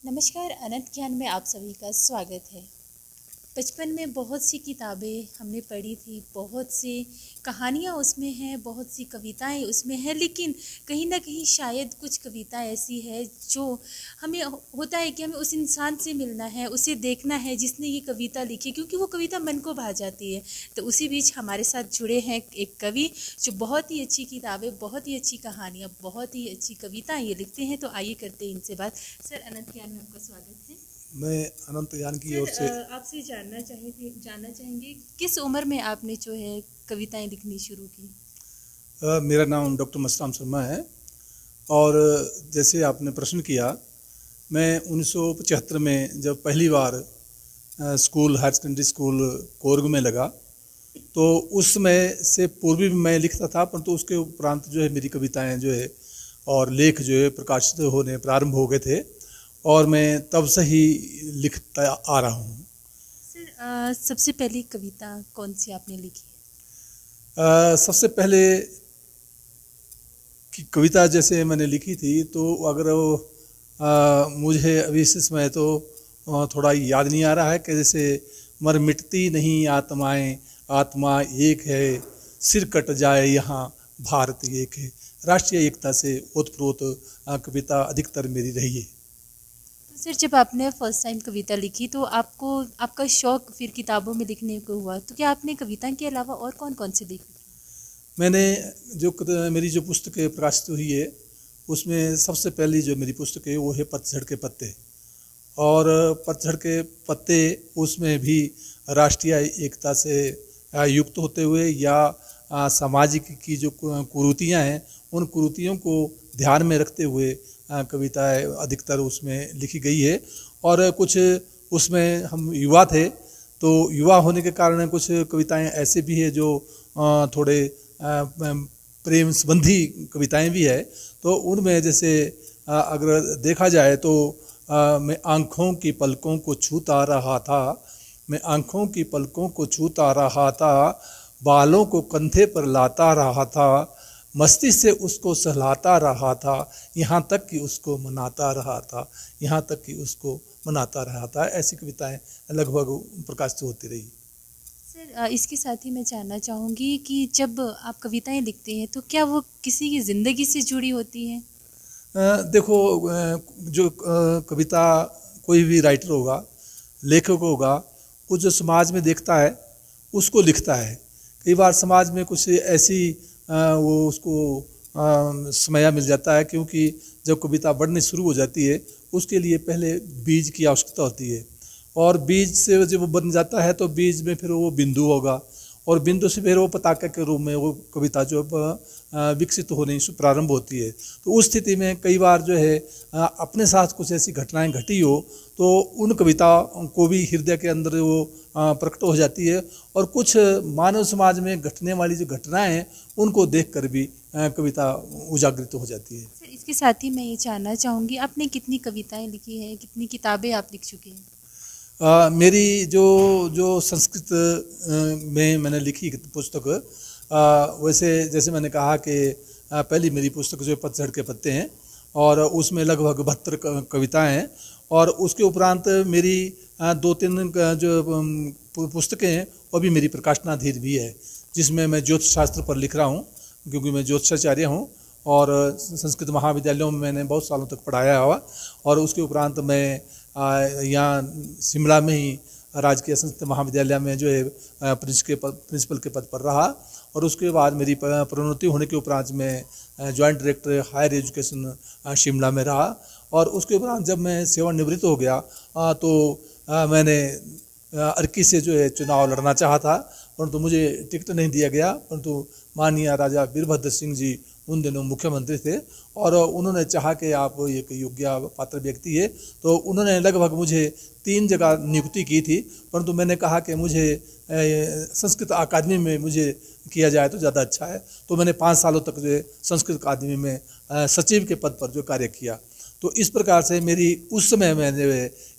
नमस्कार। अनंत ज्ञान में आप सभी का स्वागत है। बचपन में बहुत सी किताबें हमने पढ़ी थी, बहुत सी कहानियाँ उसमें हैं, बहुत सी कविताएं उसमें हैं, लेकिन कहीं ना कहीं शायद कुछ कविता ऐसी है जो हमें होता है कि हमें उस इंसान से मिलना है, उसे देखना है जिसने ये कविता लिखी, क्योंकि वो कविता मन को भा जाती है। तो उसी बीच हमारे साथ जुड़े हैं एक कवि जो बहुत ही अच्छी किताबें, बहुत ही अच्छी कहानियाँ, बहुत ही अच्छी कविताएँ ये लिखते हैं। तो आइए करते हैं इनसे बात। सर, अनंत ज्ञान में आपका स्वागत है। मैं अनंत ज्ञान की ओर से आपसे जानना चाहेंगे किस उम्र में आपने जो है कविताएं लिखनी शुरू की? मेरा नाम डॉक्टर मस्तराम शर्मा है और जैसे आपने प्रश्न किया, मैं 1975 में जब पहली बार school higher secondary school Coorg में लगा, तो उस समय से पूर्व भी मैं लिखता था, परंतु उसके उपरांत जो है मेरी कविताएं जो है और लेख जो है प्रकाशित होने प्रारंभ हो गए थे और मैं तब से ही लिखता आ रहा हूँ। सर, सबसे पहली कविता कौन सी आपने लिखी? सबसे पहले की कविता जैसे मैंने लिखी थी, तो अगर मुझे अभी इस समय तो थोड़ा याद नहीं आ रहा है कि जैसे मर मिटती नहीं आत्माएं, आत्मा एक है, सिर कट जाए यहाँ भारत एक है। राष्ट्रीय एकता से ओतप्रोत कविता अधिकतर मेरी रही है। सर, जब आपने फर्स्ट टाइम कविता लिखी तो आपका शौक फिर किताबों में लिखने को हुआ, तो क्या आपने कविता के अलावा और कौन कौन सी लिखी? मैंने मेरी जो पुस्तकें प्रकाशित हुई है, उसमें सबसे पहली जो मेरी पुस्तक है वो है पतझड़ के पत्ते। और पतझड़ के पत्ते उसमें भी राष्ट्रीय एकता से युक्त होते हुए या सामाजिक की जो कुरीतियाँ हैं, उन कुरीतियों को ध्यान में रखते हुए कविताएं अधिकतर उसमें लिखी गई है। और कुछ उसमें हम युवा थे, तो युवा होने के कारण कुछ कविताएं ऐसे भी है जो थोड़े प्रेम संबंधी कविताएं भी है। तो उनमें जैसे अगर देखा जाए तो मैं आँखों की पलकों को छूता रहा था, मैं आँखों की पलकों को छूता रहा था, बालों को कंधे पर लाता रहा था, मस्ती से उसको सहलाता रहा था, यहाँ तक कि उसको मनाता रहा था, यहाँ तक कि उसको मनाता रहा था। ऐसी कविताएं लगभग प्रकाशित होती रही। सर, इसके साथ ही मैं जानना चाहूँगी कि जब आप कविताएं लिखते हैं तो क्या वो किसी की ज़िंदगी से जुड़ी होती हैं? देखो, जो कविता कोई भी राइटर होगा, लेखक होगा, वो जो समाज में देखता है उसको लिखता है। कई बार समाज में कुछ ऐसी वो उसको समय मिल जाता है, क्योंकि जब कविता बढ़नी शुरू हो जाती है उसके लिए पहले बीज की आवश्यकता होती है, और बीज से जब वो बन जाता है तो बीज में फिर वो बिंदु होगा, और बिंदु से फिर वो पताका के रूप में वो कविता जो विकसित होने प्रारंभ होती है। तो उस स्थिति में कई बार जो है अपने साथ कुछ ऐसी घटनाएं घटी हो तो उन कविताओं को भी हृदय के अंदर वो प्रकट हो जाती है, और कुछ मानव समाज में घटने वाली जो घटनाएं हैं उनको देखकर भी कविता उजागृत हो जाती है। सर, इसके साथ ही मैं ये जानना चाहूँगी, आपने कितनी कविताएं लिखी हैं, कितनी किताबें आप लिख चुके हैं? मेरी जो संस्कृत में मैंने लिखी पुस्तक, वैसे जैसे मैंने कहा कि पहली मेरी पुस्तक जो पतझड़ के पत्ते हैं, और उसमें लगभग 72 कविताएं हैं, और उसके उपरांत मेरी 2-3 जो पुस्तकें हैं वो भी मेरी प्रकाशनाधीन भी है, जिसमें मैं ज्योतिष शास्त्र पर लिख रहा हूँ, क्योंकि मैं ज्योतिषाचार्य हूँ और संस्कृत महाविद्यालयों में मैंने बहुत सालों तक पढ़ाया हुआ। और उसके उपरांत मैं यहाँ शिमला में ही राजकीय संस्कृत महाविद्यालय में जो है प्रिंसिपल के पद पर रहा, और उसके बाद मेरी प्रोन्नति होने के उपरांत मैं joint director higher education Shimla में रहा। और उसके उपरांत जब मैं सेवानिवृत्त हो गया तो मैंने अर्की से जो है चुनाव लड़ना चाहा था, परंतु मुझे टिकट नहीं दिया गया। परंतु माननीय राजा वीरभद्र सिंह जी उन दिनों मुख्यमंत्री थे, और उन्होंने चाहा कि आप एक योग्य पात्र व्यक्ति है, तो उन्होंने लगभग मुझे 3 जगह नियुक्ति की थी, परंतु मैंने कहा कि मुझे संस्कृत अकादमी में मुझे किया जाए तो ज़्यादा अच्छा है। तो मैंने 5 सालों तक जो है संस्कृत अकादमी में सचिव के पद पर जो कार्य किया। तो इस प्रकार से मेरी उस समय मैंने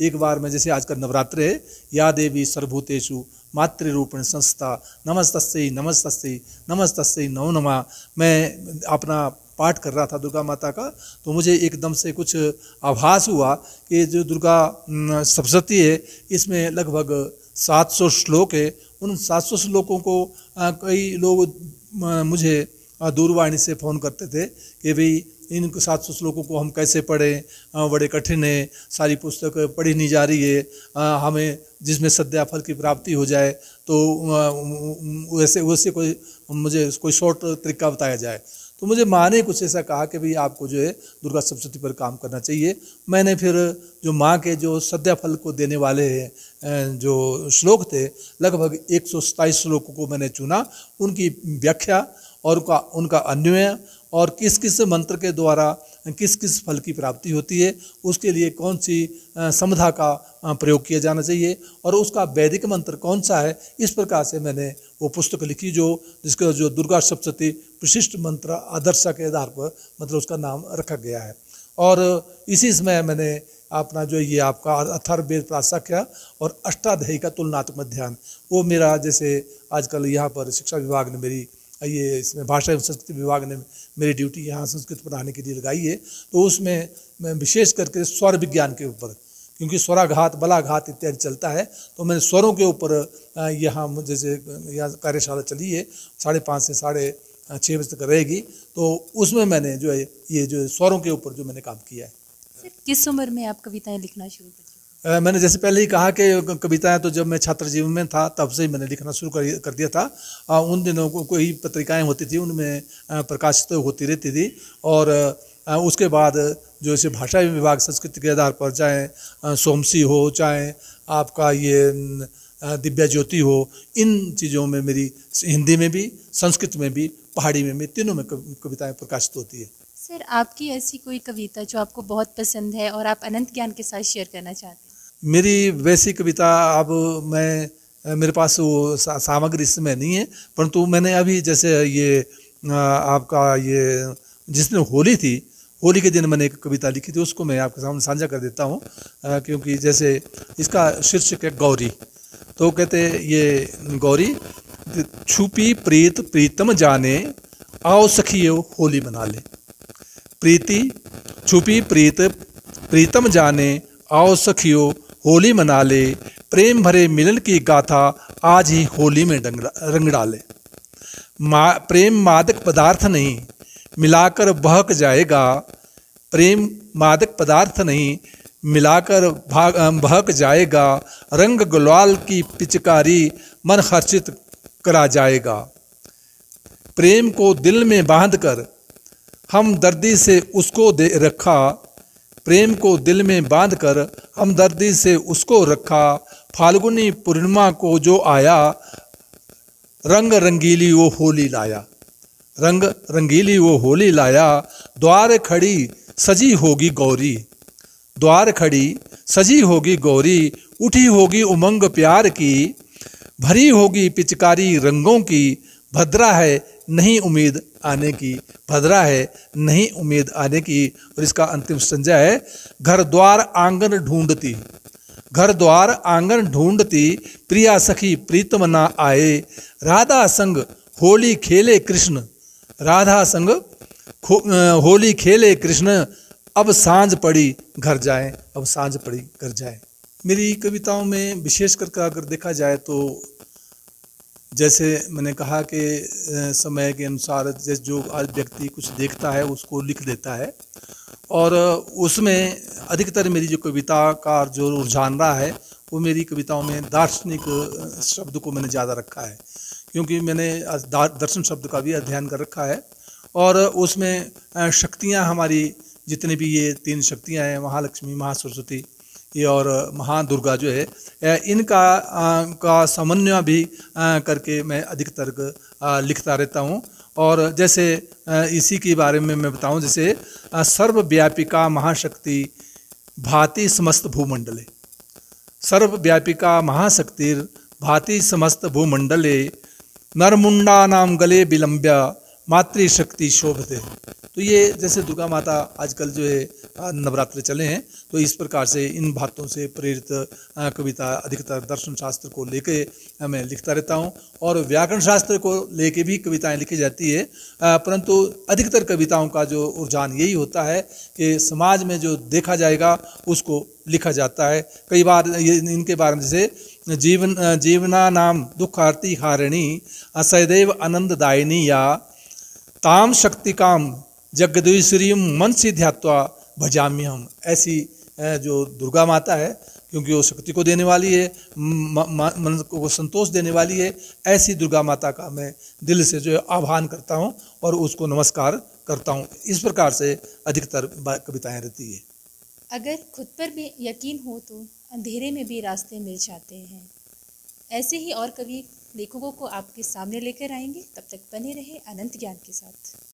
एक बार में, जैसे आज का नवरात्र है, या देवी सर्वभूतेषु मातृरूपेण संस्था नमस्तस्यै नमस्तस्यै नमस्तस्यै नमो नमः, मैं अपना पाठ कर रहा था दुर्गा माता का। तो मुझे एकदम से कुछ आभास हुआ कि जो दुर्गा सप्तशती है इसमें लगभग 700 श्लोक है। उन 700 श्लोकों को कई लोग मुझे दूरवाणी से फ़ोन करते थे कि भाई इन 700 श्लोकों को हम कैसे पढ़ें, बड़े कठिन है, सारी पुस्तक पढ़ी नहीं जा रही है, हमें जिसमें सद्या फल की प्राप्ति हो जाए तो वैसे कोई शॉर्ट तरीका बताया जाए। तो मुझे माँ ने कुछ ऐसा कहा कि भाई आपको जो है दुर्गा सप्तशती पर काम करना चाहिए। मैंने फिर जो माँ के जो सद्या फल को देने वाले जो श्लोक थे, लगभग 127 श्लोकों को मैंने चुना, उनकी व्याख्या और उनका अन्वय और किस किस मंत्र के द्वारा किस किस फल की प्राप्ति होती है, उसके लिए कौन सी समधा का प्रयोग किया जाना चाहिए और उसका वैदिक मंत्र कौन सा है, इस प्रकार से मैंने वो पुस्तक लिखी जिसका जो दुर्गा सप्तशती प्रशिष्ट मंत्र आदर्श के आधार पर मतलब उसका नाम रखा गया है। और इसी समय मैंने अपना जो ये आपका अथर्ववेद प्राशाख्या और अष्टाध्यायी का तुलनात्मक अध्ययन, वो मेरा जैसे आजकल यहाँ पर शिक्षा विभाग ने मेरी ये इसमें भाषा एवं संस्कृति विभाग ने मेरी ड्यूटी यहाँ संस्कृत पढ़ाने के लिए लगाई है। तो उसमें मैं विशेष करके स्वर विज्ञान के ऊपर, क्योंकि स्वराघात बलाघात इत्यादि चलता है, तो मैंने स्वरों के ऊपर यहाँ जैसे यहाँ कार्यशाला चली है 5:30 से 6:30 बजे तक रहेगी। तो उसमें मैंने जो है ये जो स्वरों के ऊपर जो मैंने काम किया है। सर, किस उम्र में आप कविताएं लिखना शुरू कर? मैंने जैसे पहले ही कहा कि कविताएं तो जब मैं छात्र जीवन में था तब से ही मैंने लिखना शुरू कर दिया था। उन दिनों को कोई पत्रिकाएं होती थी, उनमें प्रकाशित होती रहती थी। और उसके बाद जो इसे भाषा विभाग संस्कृति के आधार पर, चाहे सोमसी हो, चाहे आपका ये दिव्या ज्योति हो, इन चीज़ों में मेरी हिंदी में भी, संस्कृत में भी, पहाड़ी में भी, तीनों में कविताएँ प्रकाशित होती है। सर, आपकी ऐसी कोई कविता जो आपको बहुत पसंद है और आप अनंत ज्ञान के साथ शेयर करना चाहते हैं? मेरी वैसी कविता अब मेरे पास वो सामग्री इस समय नहीं है, परंतु मैंने अभी जैसे ये आपका ये जिस दिन होली थी, होली के दिन मैंने एक कविता लिखी थी, उसको मैं आपके सामने साझा कर देता हूँ। क्योंकि जैसे इसका शीर्षक है गौरी। तो कहते ये गौरी, छुपी प्रीत प्रीतम जाने, आओ सखियो होली मना ले। प्रीति छुपी प्रीत प्रीतम जाने, आओ सखियो होली मना ले। प्रेम भरे मिलन की गाथा आज ही होली में रंग डाले। प्रेम मादक पदार्थ नहीं, मिलाकर बहक जाएगा। प्रेम मादक पदार्थ नहीं, मिलाकर बहक जाएगा। रंग गुलाल की पिचकारी मन हर्षित करा जाएगा। प्रेम को दिल में बांधकर हमदर्दी से उसको दे रखा। प्रेम को दिल में बांधकर हमदर्दी से उसको रखा। फाल्गुनी पूर्णिमा को जो आया, रंग रंगीली वो होली लाया। रंग रंगीली वो होली लाया। द्वार खड़ी सजी होगी गौरी। द्वार खड़ी सजी होगी गौरी। उठी होगी उमंग प्यार की। भरी होगी पिचकारी रंगों की। भद्रा है नहीं उम्मीद आने की। भद्रा है नहीं उम्मीद आने की। और इसका अंतिम संज्ञा है, घर द्वार आंगन ढूंढती। घर द्वार आंगन ढूंढती, प्रिया सखी प्रीतम ना आए। राधा संग होली खेले कृष्ण। राधा संग होली खेले कृष्ण। अब सांझ पड़ी घर जाए। अब सांझ पड़ी घर जाए। मेरी कविताओं में विशेष करके अगर देखा जाए तो जैसे मैंने कहा कि समय के अनुसार जैसे जो आज व्यक्ति कुछ देखता है उसको लिख देता है, और उसमें अधिकतर मेरी जो कविता का जो रुझान रहा है वो मेरी कविताओं में दार्शनिक शब्द को मैंने ज़्यादा रखा है, क्योंकि मैंने दर्शन शब्द का भी अध्ययन कर रखा है। और उसमें शक्तियाँ हमारी जितनी भी ये 3 शक्तियाँ हैं, महालक्ष्मी, महासरस्वती ये और महादुर्गा जो है, इनका का समन्वय भी करके मैं अधिकतर लिखता रहता हूँ। और जैसे इसी के बारे में मैं बताऊँ, जैसे सर्वव्यापिका महाशक्ति भाति समस्त भूमंडले। सर्वव्यापिका महाशक्तिर भाति समस्त भूमंडले। नरमुंडा नाम गले विलंब्या मातृशक्ति शोभते। तो ये जैसे दुर्गा माता आजकल जो है नवरात्र चले हैं, तो इस प्रकार से इन बातों से प्रेरित कविता अधिकतर दर्शन शास्त्र को लेके मैं लिखता रहता हूँ, और व्याकरण शास्त्र को लेके भी कविताएं लिखी जाती है। परंतु अधिकतर कविताओं का जो रुझान यही होता है कि समाज में जो देखा जाएगा उसको लिखा जाता है। कई बार ये इनके बारे में जैसे जीवना नाम दुखार्ति हारिणी सदैव आनंददायिनी या ताम शक्ति काम जगदीश्वरी मन से ध्यात्वा भजाम्य हम, ऐसी जो दुर्गा माता है, क्योंकि वो शक्ति को देने वाली है, मन को संतोष देने वाली है, ऐसी दुर्गा माता का मैं दिल से जो है आह्वान करता हूँ और उसको नमस्कार करता हूँ। इस प्रकार से अधिकतर कविताएं रहती है। अगर खुद पर भी यकीन हो तो अंधेरे में भी रास्ते मिल जाते हैं। ऐसे ही और कवि लेखकों को आपके सामने लेकर आएंगे। तब तक बने रहे अनंत ज्ञान के साथ।